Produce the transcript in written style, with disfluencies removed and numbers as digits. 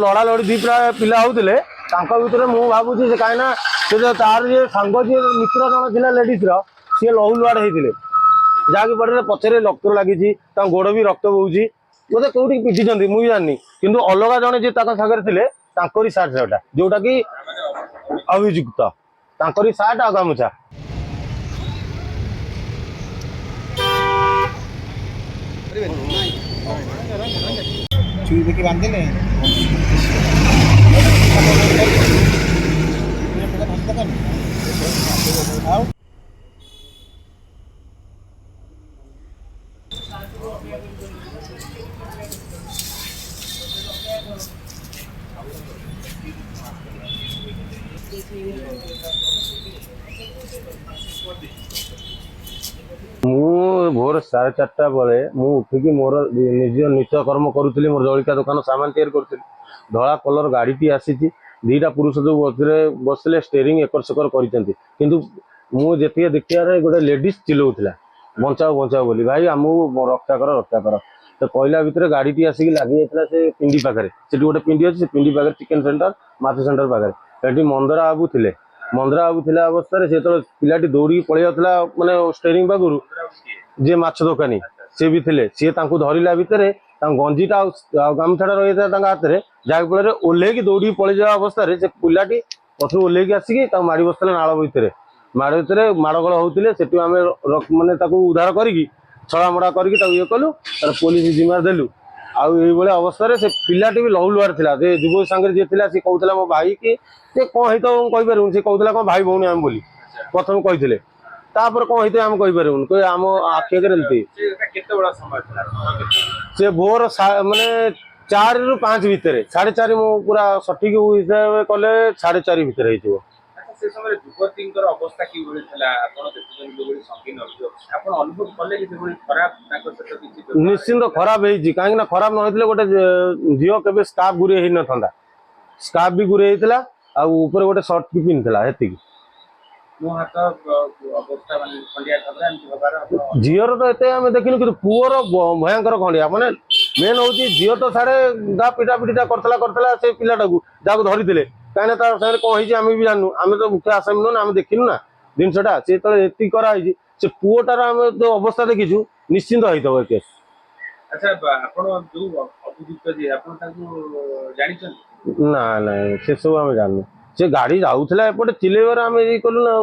लड़ा लड़ी दी पिला होते भितर मु भावुँ से कहीं से तार जी सांग जी मित्र जन था लेडीज सी लहू लुआड़ होते जहाँकि पड़े पचर रक्त लगी गोड़ भी रक्त बोची बोधे कौटी पिटी मुझे जानी कि अलग जड़े जी सागर थे सार्ट सेटा जोटा कि अभियुक्त सार्ट आ गामुछा देखिए बांधे भोर 4:30 बेले उठिकी मोर निज नित्य कर्म करुली मोर जलिका दुकान सामान तैयारी करुली धला कलर गाड़ी टी आसी दीटा पुरुष जो बसले स्टेयरिंग एकर सेकर कर देखिए गोटे लेडीज चिल्लाऊला बचाओ बचाओ बोली भाई आमको रक्षा कर तो कहला भितर गाड़ी टी आसिक लगी जाता से पिंडी पाखे से गोटे पिंडी अच्छी पिंडी पाखे चिकेन सेंटर माछ सेंटर पाखे मंदरा बाबू थे मंदरा बाबू थे अवस्था से तो पिलाटी दौड़ी पलि जाता मानने स्टेयरिंग पाखु जी माछ दोकानी सी भी थे सी धरला भितर गंजीटा गामुछाटा रही था हाथ में जहाँफल ओह्ल दौड़ी पलि जा अवस्था से पिलाटी पथर ओह्ल आसिक माड़ी बसते नाल भितर माड़ भितर माड़गोल होते से आम मैंने उद्धार करी छड़ा मड़ा करके कलु पुलिस जिम्मेदार देलु आई अवस्था से पिलाटी भी लहू लुआर था युवक सांगे जी थी सी कहला मो भाई कि कौन है तो कहीपर सी कहला कौन भाई भौणी आम बोली प्रथम कही तापर कौन होते आम कहीपर कोई आम आखि आगे से भोर मानने 4 ରୁ 5 भितर 4:30 मु पूरा सठिक हिसाब कले 4:30 भितर हो से समय युवती अवस्था कि निश्चिंत खराब है कहीं खराब न गोटे झील के स्काफ गुरे न था स्काफ भी गुरे ऊपर गोटे सर्ट भी पिंधला हेतिकी झीर तो ये आम देखिनु कि पुअर भयंकर खंडिया माने मेन हूँ झी तो साढ़े पिटा पिटा करता से पिलाटा जहाँ धरी कहीं कौन है आम भी जानू आम तो मुख्य आसामी नुह आम देखिनु ना जिनसा सी ये कराई से पुअटार आम जो अवस्था देखीचु निश्चिंत होता है केस ना ना से सब आम जानू से गाड़ी जाऊला एपटे चिलेबार आम ये कलु ना।